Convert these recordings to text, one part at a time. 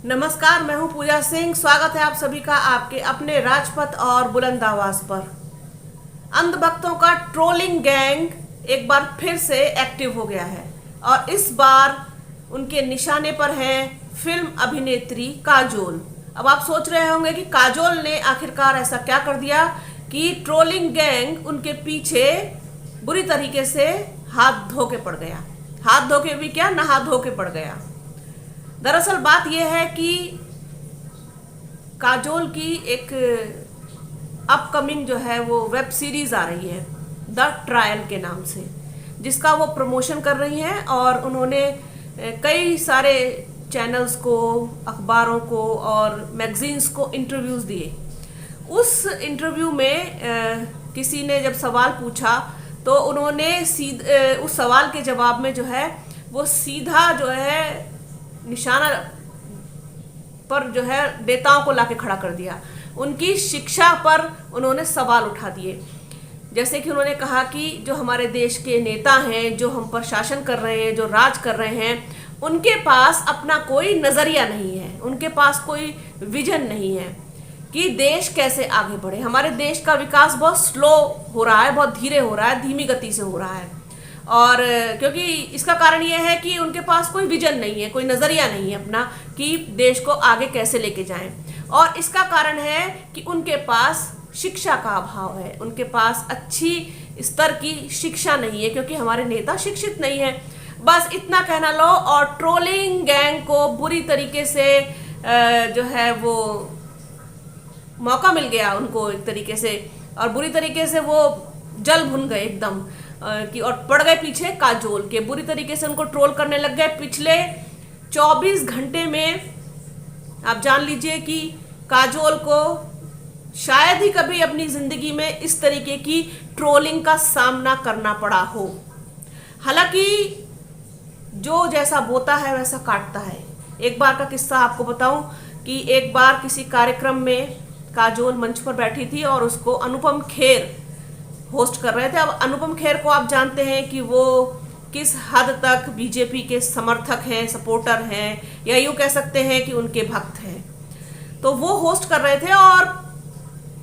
नमस्कार, मैं हूं पूजा सिंह। स्वागत है आप सभी का आपके अपने राजपथ और बुलंद आवाज पर। अंधभक्तों का ट्रोलिंग गैंग एक बार फिर से एक्टिव हो गया है और इस बार उनके निशाने पर है फिल्म अभिनेत्री काजोल। अब आप सोच रहे होंगे कि काजोल ने आखिरकार ऐसा क्या कर दिया कि ट्रोलिंग गैंग उनके पीछे बुरी तरीके से हाथ धो के पड़ गया। हाथ धो के भी क्या, नहा धो के पड़ गया। दरअसल बात यह है कि काजोल की एक अपकमिंग जो है वो वेब सीरीज आ रही है द ट्रायल के नाम से, जिसका वो प्रमोशन कर रही हैं और उन्होंने कई सारे चैनल्स को, अखबारों को और मैगजीन्स को इंटरव्यूज़ दिए। उस इंटरव्यू में किसी ने जब सवाल पूछा तो उन्होंने उस सवाल के जवाब में जो है वो सीधा जो है निशाना पर जो है नेताओं को लाके खड़ा कर दिया। उनकी शिक्षा पर उन्होंने सवाल उठा दिए। जैसे कि उन्होंने कहा कि जो हमारे देश के नेता हैं, जो हम पर शासन कर रहे हैं, जो राज कर रहे हैं, उनके पास अपना कोई नज़रिया नहीं है, उनके पास कोई विजन नहीं है कि देश कैसे आगे बढ़े। हमारे देश का विकास बहुत स्लो हो रहा है, बहुत धीरे हो रहा है, धीमी गति से हो रहा है। और क्योंकि इसका कारण ये है कि उनके पास कोई विजन नहीं है, कोई नज़रिया नहीं है अपना कि देश को आगे कैसे लेके जाएं। और इसका कारण है कि उनके पास शिक्षा का अभाव है, उनके पास अच्छी स्तर की शिक्षा नहीं है, क्योंकि हमारे नेता शिक्षित नहीं है। बस इतना कहना लो और ट्रोलिंग गैंग को बुरी तरीके से जो है वो मौका मिल गया उनको एक तरीके से, और बुरी तरीके से वो जल भुन गए एकदम कि और पड़ गए पीछे काजोल के। बुरी तरीके से उनको ट्रोल करने लग गए। पिछले 24 घंटे में आप जान लीजिए कि काजोल को शायद ही कभी अपनी जिंदगी में इस तरीके की ट्रोलिंग का सामना करना पड़ा हो। हालांकि जो जैसा बोता है वैसा काटता है। एक बार का किस्सा आपको बताऊं कि एक बार किसी कार्यक्रम में काजोल मंच पर बैठी थी और उसको अनुपम खेर होस्ट कर रहे थे। अब अनुपम खेर को आप जानते हैं कि वो किस हद तक बीजेपी के समर्थक हैं, सपोर्टर हैं, या यूँ कह सकते हैं कि उनके भक्त हैं। तो वो होस्ट कर रहे थे और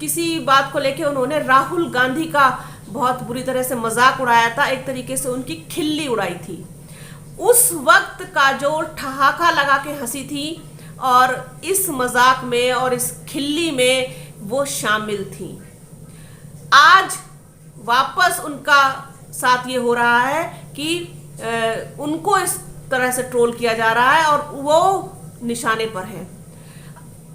किसी बात को लेके उन्होंने राहुल गांधी का बहुत बुरी तरह से मजाक उड़ाया था, एक तरीके से उनकी खिल्ली उड़ाई थी। उस वक्त काजोल ठहाका लगा के हंसी थी और इस मजाक में और इस खिल्ली में वो शामिल थी। आज वापस उनका साथ ये हो रहा है कि उनको इस तरह से ट्रोल किया जा रहा है और वो निशाने पर है।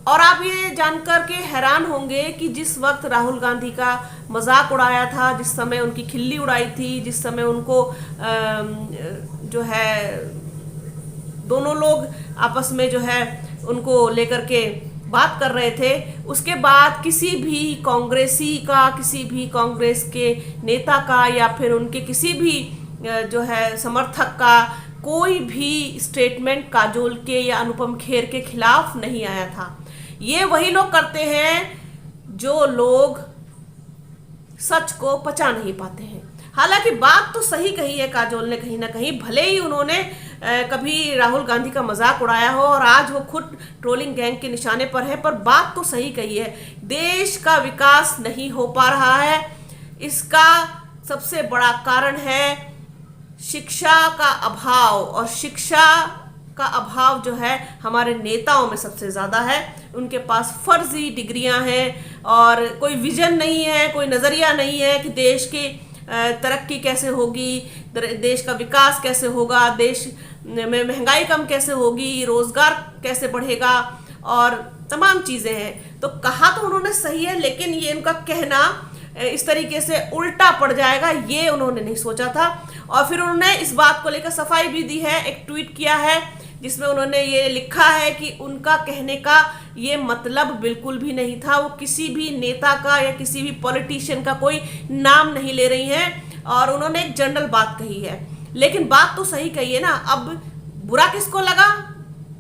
और आप ये जानकर के हैरान होंगे कि जिस वक्त राहुल गांधी का मजाक उड़ाया था, जिस समय उनकी खिल्ली उड़ाई थी, जिस समय उनको जो है दोनों लोग आपस में जो है उनको लेकर के बात कर रहे थे, उसके बाद किसी भी कांग्रेसी का, किसी भी कांग्रेस के नेता का या फिर उनके किसी भी जो है समर्थक का कोई भी स्टेटमेंट काजोल के या अनुपम खेर के खिलाफ नहीं आया था। ये वही लोग करते हैं जो लोग सच को पचा नहीं पाते हैं। हालांकि बात तो सही कही है काजोल ने कहीं ना कहीं, भले ही उन्होंने कभी राहुल गांधी का मजाक उड़ाया हो और आज वो खुद ट्रोलिंग गैंग के निशाने पर है, पर बात तो सही कही है। देश का विकास नहीं हो पा रहा है, इसका सबसे बड़ा कारण है शिक्षा का अभाव। और शिक्षा का अभाव जो है हमारे नेताओं में सबसे ज़्यादा है। उनके पास फर्जी डिग्रियां हैं और कोई विजन नहीं है, कोई नज़रिया नहीं है कि देश की तरक्की कैसे होगी, देश का विकास कैसे होगा, देश में महंगाई कम कैसे होगी, रोजगार कैसे बढ़ेगा और तमाम चीज़ें हैं। तो कहा तो उन्होंने सही है, लेकिन ये उनका कहना इस तरीके से उल्टा पड़ जाएगा ये उन्होंने नहीं सोचा था। और फिर उन्होंने इस बात को लेकर सफाई भी दी है, एक ट्वीट किया है जिसमें उन्होंने ये लिखा है कि उनका कहने का ये मतलब बिल्कुल भी नहीं था। वो किसी भी नेता का या किसी भी पॉलिटिशियन का कोई नाम नहीं ले रही हैं और उन्होंने एक जनरल बात कही है, लेकिन बात तो सही कही है ना। अब बुरा किसको लगा?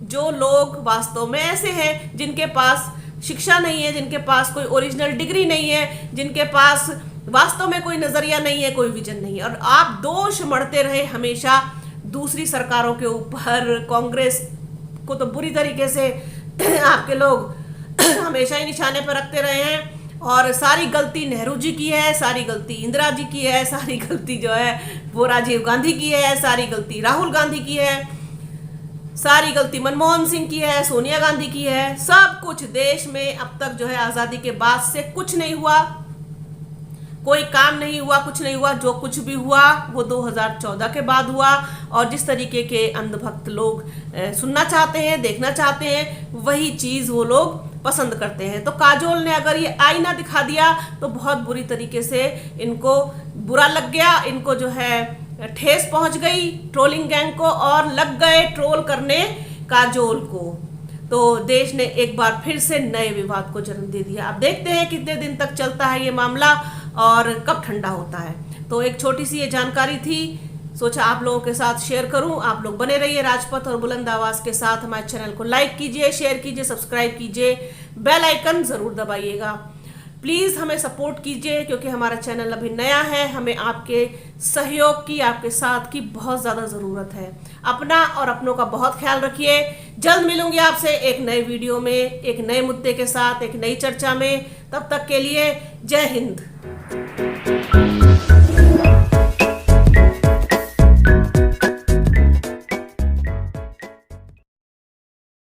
जो लोग वास्तव में ऐसे हैं जिनके पास शिक्षा नहीं है, जिनके पास कोई ओरिजिनल डिग्री नहीं है, जिनके पास वास्तव में कोई नजरिया नहीं है, कोई विजन नहीं है। और आप दोष मढ़ते रहे हमेशा दूसरी सरकारों के ऊपर। कांग्रेस को तो बुरी तरीके से आपके लोग हमेशा ही निशाने पर रखते रहे हैं। और सारी गलती नेहरू जी की है, सारी गलती इंदिरा जी की है, सारी गलती जो है वो राजीव गांधी की है, सारी गलती राहुल गांधी की है, सारी गलती मनमोहन सिंह की है, सोनिया गांधी की है। सब कुछ देश में अब तक जो है आज़ादी के बाद से कुछ नहीं हुआ, कोई काम नहीं हुआ, कुछ नहीं हुआ। जो कुछ भी हुआ वो 2014 के बाद हुआ। और जिस तरीके के अंधभक्त लोग सुनना चाहते हैं, देखना चाहते हैं, वही चीज़ वो लोग पसंद करते हैं। तो काजोल ने अगर ये आईना दिखा दिया तो बहुत बुरी तरीके से इनको बुरा लग गया, इनको जो है ठेस पहुंच गई ट्रोलिंग गैंग को, और लग गए ट्रोल करने काजोल को। तो देश ने एक बार फिर से नए विवाद को जन्म दे दिया। अब देखते हैं कितने दिन तक चलता है ये मामला और कब ठंडा होता है। तो एक छोटी सी ये जानकारी थी, सोचा आप लोगों के साथ शेयर करूं। आप लोग बने रहिए राजपथ और बुलंद आवाज के साथ। हमारे चैनल को लाइक कीजिए, शेयर कीजिए, सब्सक्राइब कीजिए, बेल आइकन जरूर दबाइएगा। प्लीज़ हमें सपोर्ट कीजिए क्योंकि हमारा चैनल अभी नया है। हमें आपके सहयोग की, आपके साथ की बहुत ज़्यादा ज़रूरत है। अपना और अपनों का बहुत ख्याल रखिए। जल्द मिलूंगी आपसे एक नए वीडियो में, एक नए मुद्दे के साथ, एक नई चर्चा में। तब तक के लिए जय हिंद।